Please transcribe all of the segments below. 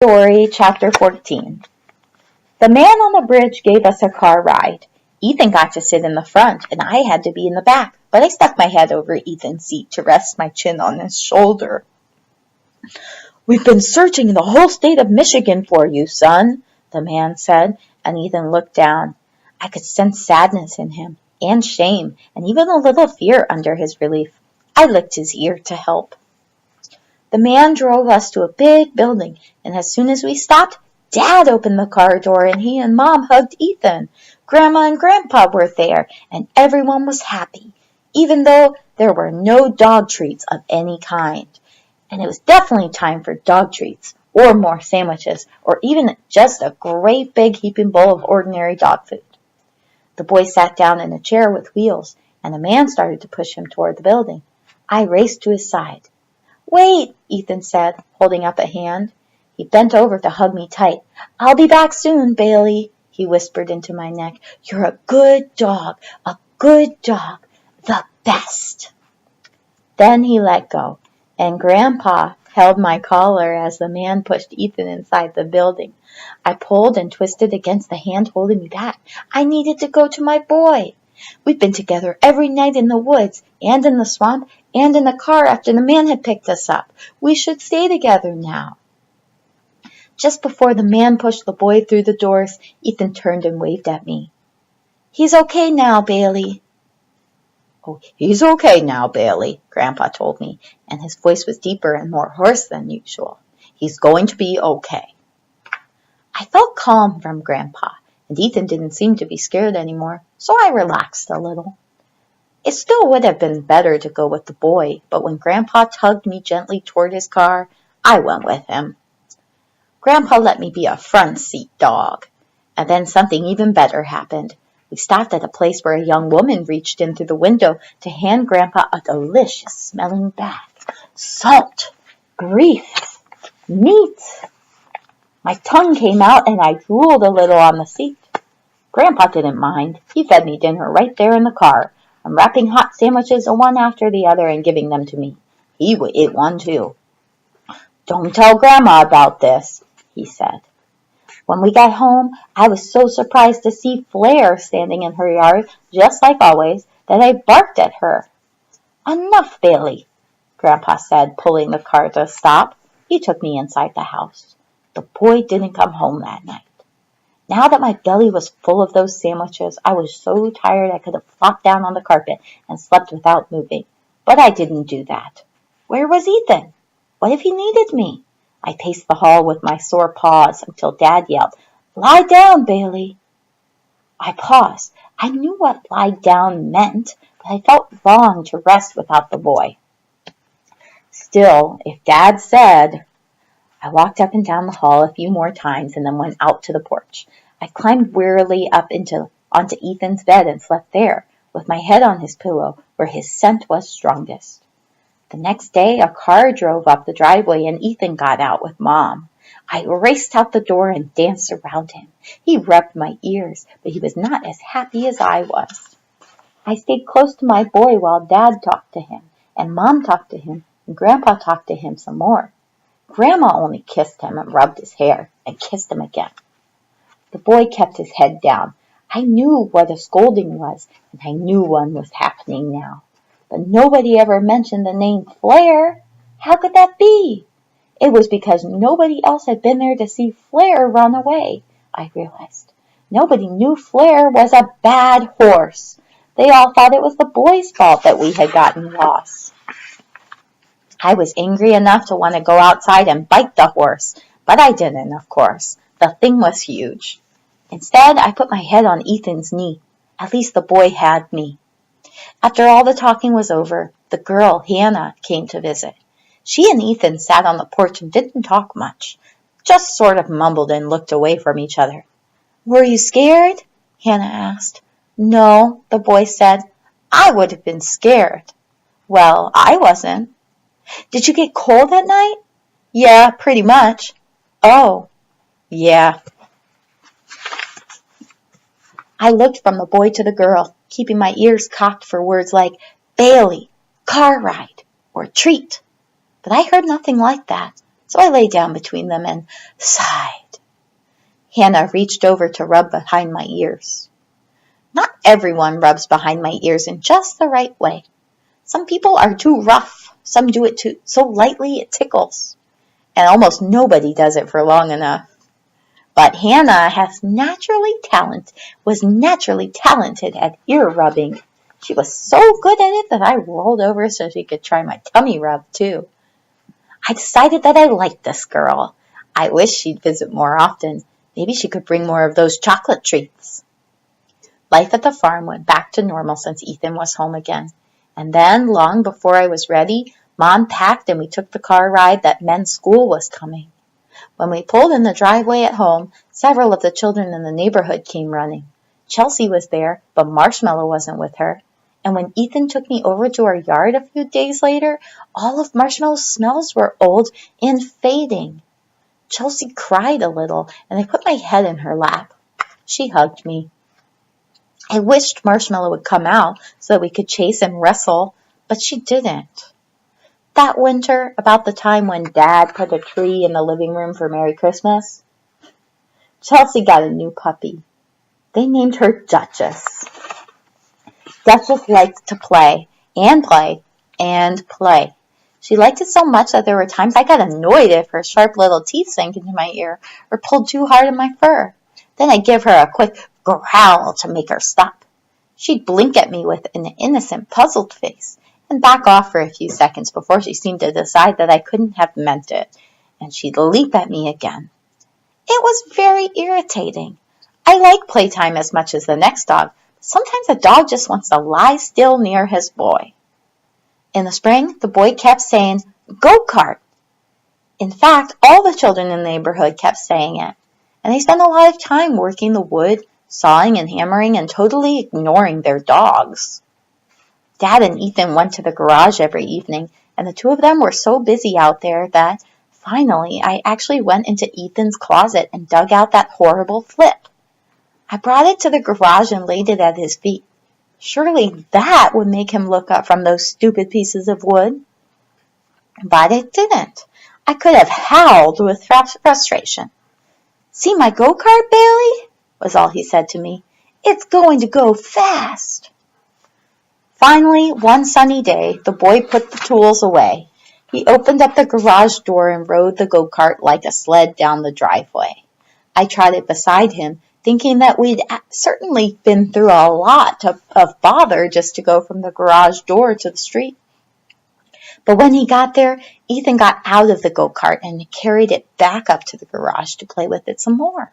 Story, Chapter 14. The man on the bridge gave us a car ride. Ethan got to sit in the front, and I had to be in the back, but I stuck my head over Ethan's seat to rest my chin on his shoulder. "We've been searching the whole state of Michigan for you, son," the man said, and Ethan looked down. I could sense sadness in him, and shame, and even a little fear under his relief. I licked his ear to help. The man drove us to a big building, and as soon as we stopped, Dad opened the car door and he and Mom hugged Ethan. Grandma and Grandpa were there, and everyone was happy, even though there were no dog treats of any kind. And it was definitely time for dog treats, or more sandwiches, or even just a great big heaping bowl of ordinary dog food. The boy sat down in a chair with wheels, and the man started to push him toward the building. I raced to his side. "Wait," Ethan said, holding up a hand. He bent over to hug me tight. "I'll be back soon, Bailey," he whispered into my neck. "You're a good dog, the best." Then he let go, and Grandpa held my collar as the man pushed Ethan inside the building. I pulled and twisted against the hand holding me back. I needed to go to my boy. We'd been together every night in the woods, and in the swamp, and in the car after the man had picked us up. We should stay together now. Just before the man pushed the boy through the doors, Ethan turned and waved at me. "He's okay now, Bailey." "Oh, he's okay now, Bailey," Grandpa told me, and his voice was deeper and more hoarse than usual. "He's going to be okay." I felt calm from Grandpa, and Ethan didn't seem to be scared anymore, so I relaxed a little. It still would have been better to go with the boy, but when Grandpa tugged me gently toward his car, I went with him. Grandpa let me be a front seat dog, and then something even better happened. We stopped at a place where a young woman reached in through the window to hand Grandpa a delicious-smelling bag. Salt, grease, meat. My tongue came out and I drooled a little on the seat. Grandpa didn't mind. He fed me dinner right there in the car, unwrapping hot sandwiches one after the other and giving them to me. He would eat one too. "Don't tell Grandma about this," he said. When we got home, I was so surprised to see Flair standing in her yard, just like always, that I barked at her. "Enough, Bailey," Grandpa said, pulling the car to a stop. He took me inside the house. The boy didn't come home that night. Now that my belly was full of those sandwiches, I was so tired I could have flopped down on the carpet and slept without moving. But I didn't do that. Where was Ethan? What if he needed me? I paced the hall with my sore paws until Dad yelled, "Lie down, Bailey." I paused. I knew what lie down meant, but I felt wrong to rest without the boy. Still, if Dad said... I walked up and down the hall a few more times and then went out to the porch. I climbed wearily up onto Ethan's bed and slept there, with my head on his pillow where his scent was strongest. The next day, a car drove up the driveway and Ethan got out with Mom. I raced out the door and danced around him. He rubbed my ears, but he was not as happy as I was. I stayed close to my boy while Dad talked to him, and Mom talked to him, and Grandpa talked to him some more. Grandma only kissed him and rubbed his hair and kissed him again. The boy kept his head down. I knew what a scolding was, and I knew one was happening now. But nobody ever mentioned the name Flair. How could that be? It was because nobody else had been there to see Flair run away, I realized. Nobody knew Flair was a bad horse. They all thought it was the boy's fault that we had gotten lost. I was angry enough to want to go outside and bite the horse, but I didn't, of course. The thing was huge. Instead, I put my head on Ethan's knee. At least the boy had me. After all the talking was over, the girl, Hannah, came to visit. She and Ethan sat on the porch and didn't talk much, just sort of mumbled and looked away from each other. "Were you scared?" Hannah asked. "No," the boy said. "I would have been scared." "Well, I wasn't." "Did you get cold at night?" "Yeah, pretty much." "Oh, yeah." I looked from the boy to the girl, keeping my ears cocked for words like Bailey, car ride, or treat. But I heard nothing like that. So I lay down between them and sighed. Hannah reached over to rub behind my ears. Not everyone rubs behind my ears in just the right way. Some people are too rough. Some do it so lightly it tickles. And almost nobody does it for long enough. But Hannah was naturally talented at ear rubbing. She was so good at it that I rolled over so she could try my tummy rub too. I decided that I liked this girl. I wish she'd visit more often. Maybe she could bring more of those chocolate treats. Life at the farm went back to normal since Ethan was home again. And then, long before I was ready, Mom packed and we took the car ride that meant school was coming. When we pulled in the driveway at home, several of the children in the neighborhood came running. Chelsea was there, but Marshmallow wasn't with her. And when Ethan took me over to our yard a few days later, all of Marshmallow's smells were old and fading. Chelsea cried a little, and I put my head in her lap. She hugged me. I wished Marshmallow would come out so that we could chase and wrestle, but she didn't. That winter, about the time when Dad put a tree in the living room for Merry Christmas, Chelsea got a new puppy. They named her Duchess. Duchess liked to play and play and play. She liked it so much that there were times I got annoyed if her sharp little teeth sank into my ear or pulled too hard in my fur. Then I'd give her a quick growl to make her stop. She'd blink at me with an innocent, puzzled face and back off for a few seconds before she seemed to decide that I couldn't have meant it, and she'd leap at me again. It was very irritating. I like playtime as much as the next dog, but sometimes a dog just wants to lie still near his boy. In the spring, the boy kept saying, "Go-kart." In fact, all the children in the neighborhood kept saying it, and they spent a lot of time working the wood, sawing and hammering, and totally ignoring their dogs. Dad and Ethan went to the garage every evening, and the two of them were so busy out there that, finally, I actually went into Ethan's closet and dug out that horrible flip. I brought it to the garage and laid it at his feet. Surely that would make him look up from those stupid pieces of wood. But it didn't. I could have howled with frustration. "See my go-kart, Bailey?" was all he said to me. "It's going to go fast." Finally, one sunny day, the boy put the tools away. He opened up the garage door and rode the go-kart like a sled down the driveway. I trotted beside him, thinking that we'd certainly been through a lot of bother just to go from the garage door to the street. But when he got there, Ethan got out of the go-kart and carried it back up to the garage to play with it some more.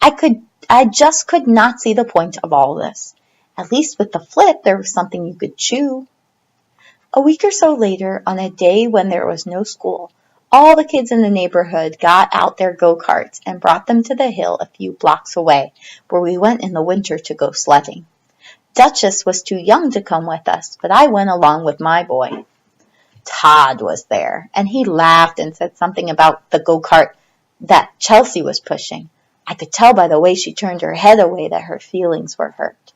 I just could not see the point of all this. At least with the flip, there was something you could chew. A week or so later, on a day when there was no school, all the kids in the neighborhood got out their go-karts and brought them to the hill a few blocks away, where we went in the winter to go sledding. Duchess was too young to come with us, but I went along with my boy. Todd was there, and he laughed and said something about the go-kart that Chelsea was pushing. I could tell by the way she turned her head away that her feelings were hurt.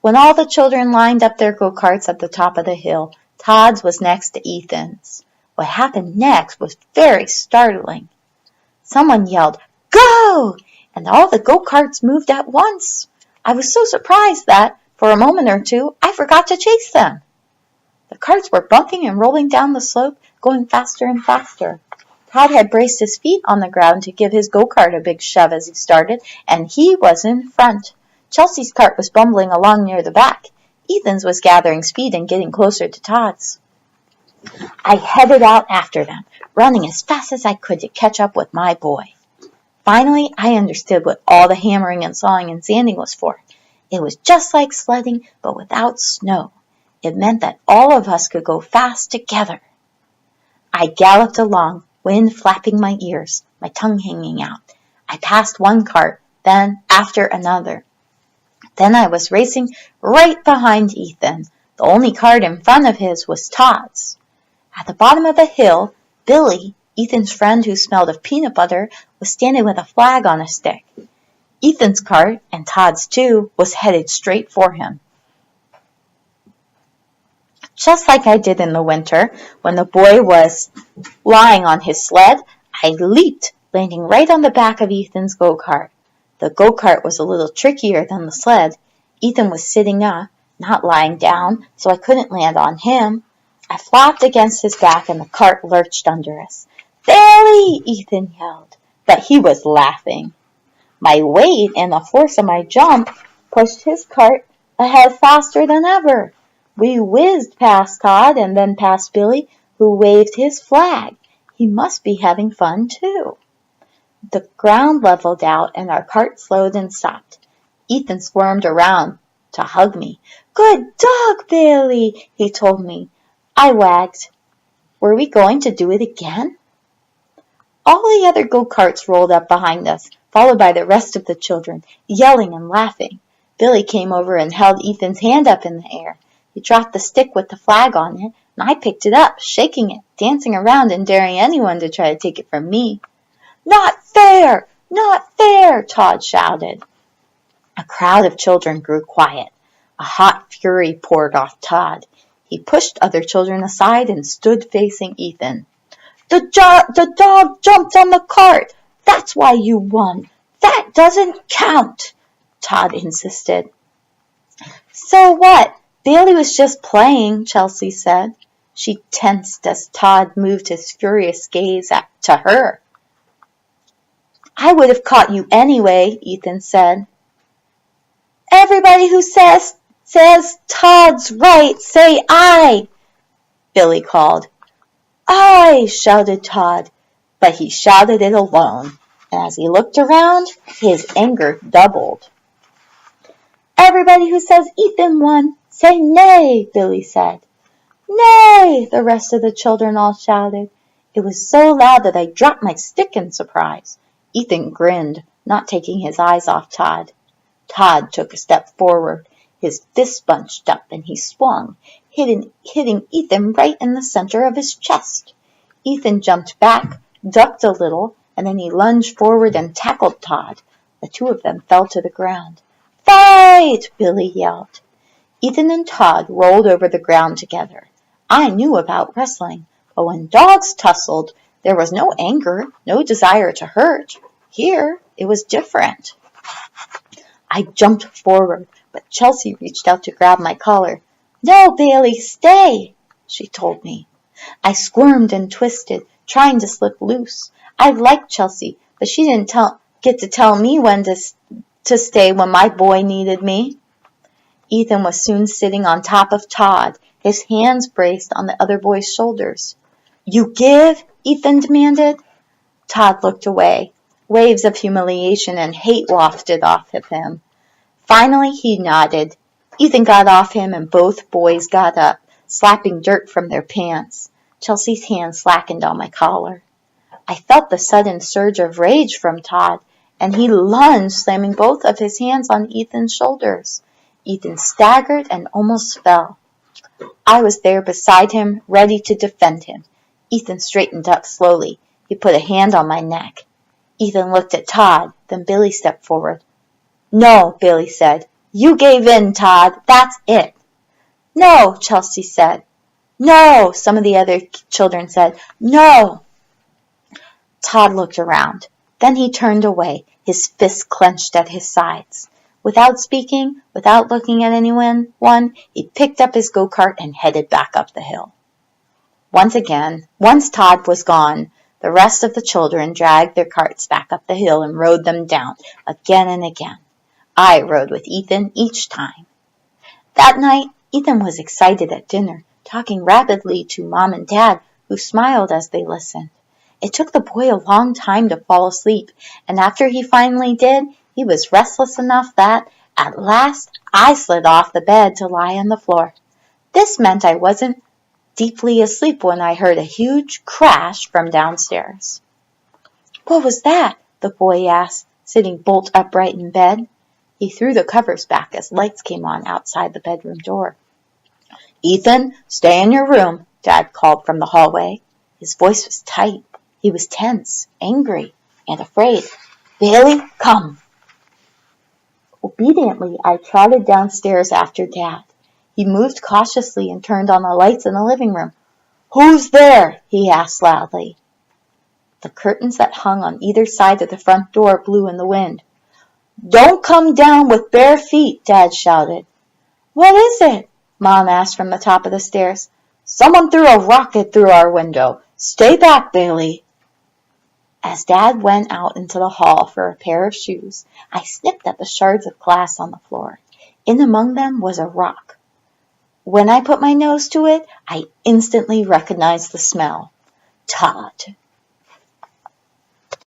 When all the children lined up their go-karts at the top of the hill, Todd's was next to Ethan's. What happened next was very startling. Someone yelled, "Go!" and all the go-karts moved at once. I was so surprised that, for a moment or two, I forgot to chase them. The carts were bumping and rolling down the slope, going faster and faster. Todd had braced his feet on the ground to give his go-kart a big shove as he started, and he was in front. Chelsea's cart was bumbling along near the back. Ethan's was gathering speed and getting closer to Todd's. I headed out after them, running as fast as I could to catch up with my boy. Finally, I understood what all the hammering and sawing and sanding was for. It was just like sledding, but without snow. It meant that all of us could go fast together. I galloped along, wind flapping my ears, my tongue hanging out. I passed one cart, then after another. Then I was racing right behind Ethan. The only cart in front of his was Todd's. At the bottom of the hill, Billy, Ethan's friend who smelled of peanut butter, was standing with a flag on a stick. Ethan's cart, and Todd's too, was headed straight for him. Just like I did in the winter, when the boy was lying on his sled, I leaped, landing right on the back of Ethan's go-kart. The go-kart was a little trickier than the sled. Ethan was sitting up, not lying down, so I couldn't land on him. I flopped against his back and the cart lurched under us. "Billy!" Ethan yelled, but he was laughing. My weight and the force of my jump pushed his cart ahead faster than ever. We whizzed past Todd and then past Billy, who waved his flag. He must be having fun, too. The ground leveled out and our cart slowed and stopped. Ethan squirmed around to hug me. "Good dog, Billy," he told me. I wagged. Were we going to do it again? All the other go-karts rolled up behind us, followed by the rest of the children, yelling and laughing. Billy came over and held Ethan's hand up in the air. He dropped the stick with the flag on it, and I picked it up, shaking it, dancing around and daring anyone to try to take it from me. "Not fair! Not fair!" Todd shouted. A crowd of children grew quiet. A hot fury poured off Todd. He pushed other children aside and stood facing Ethan. The dog jumped on the cart. That's why you won. That doesn't count," Todd insisted. "So what? Bailey was just playing," Chelsea said. She tensed as Todd moved his furious gaze to her. "I would have caught you anyway," Ethan said. "Everybody who says Todd's right, say aye," Billy called. "Aye," shouted Todd, but he shouted it alone, and as he looked around, his anger doubled. "Everybody who says Ethan won, say nay," Billy said. "Nay," the rest of the children all shouted. It was so loud that I dropped my stick in surprise. Ethan grinned, not taking his eyes off Todd. Todd took a step forward, his fists bunched up, and he swung, hitting Ethan right in the center of his chest. Ethan jumped back, ducked a little, and then he lunged forward and tackled Todd. The two of them fell to the ground. "Fight!" Billy yelled. Ethan and Todd rolled over the ground together. I knew about wrestling, but when dogs tussled, there was no anger, no desire to hurt. Here, it was different. I jumped forward, but Chelsea reached out to grab my collar. "No, Bailey, stay," she told me. I squirmed and twisted, trying to slip loose. I liked Chelsea, but she didn't get to tell me when to stay when my boy needed me. Ethan was soon sitting on top of Todd, his hands braced on the other boy's shoulders. "You give?" Ethan demanded. Todd looked away. Waves of humiliation and hate wafted off of him. Finally, he nodded. Ethan got off him and both boys got up, slapping dirt from their pants. Chelsea's hand slackened on my collar. I felt the sudden surge of rage from Todd, and he lunged, slamming both of his hands on Ethan's shoulders. Ethan staggered and almost fell. I was there beside him, ready to defend him. Ethan straightened up slowly. He put a hand on my neck. Ethan looked at Todd, then Billy stepped forward. "No," Billy said. "You gave in, Todd. That's it." "No," Chelsea said. "No," some of the other children said. "No." Todd looked around. Then he turned away, his fists clenched at his sides. Without speaking, without looking at anyone, he picked up his go-kart and headed back up the hill. Once Todd was gone, the rest of the children dragged their carts back up the hill and rode them down, again and again. I rode with Ethan each time. That night, Ethan was excited at dinner, talking rapidly to Mom and Dad, who smiled as they listened. It took the boy a long time to fall asleep, and after he finally did, he was restless enough that, at last, I slid off the bed to lie on the floor. This meant I wasn't deeply asleep when I heard a huge crash from downstairs. "What was that?" the boy asked, sitting bolt upright in bed. He threw the covers back as lights came on outside the bedroom door. "Ethan, stay in your room," Dad called from the hallway. His voice was tight. He was tense, angry, and afraid. "Bailey, come." Obediently, I trotted downstairs after Dad. He moved cautiously and turned on the lights in the living room. "Who's there?" he asked loudly. The curtains that hung on either side of the front door blew in the wind. "Don't come down with bare feet," Dad shouted. "What is it?" Mom asked from the top of the stairs. "Someone threw a rocket through our window. Stay back, Bailey." As Dad went out into the hall for a pair of shoes, I snipped at the shards of glass on the floor. In among them was a rock. When I put my nose to it, I instantly recognized the smell. Todd.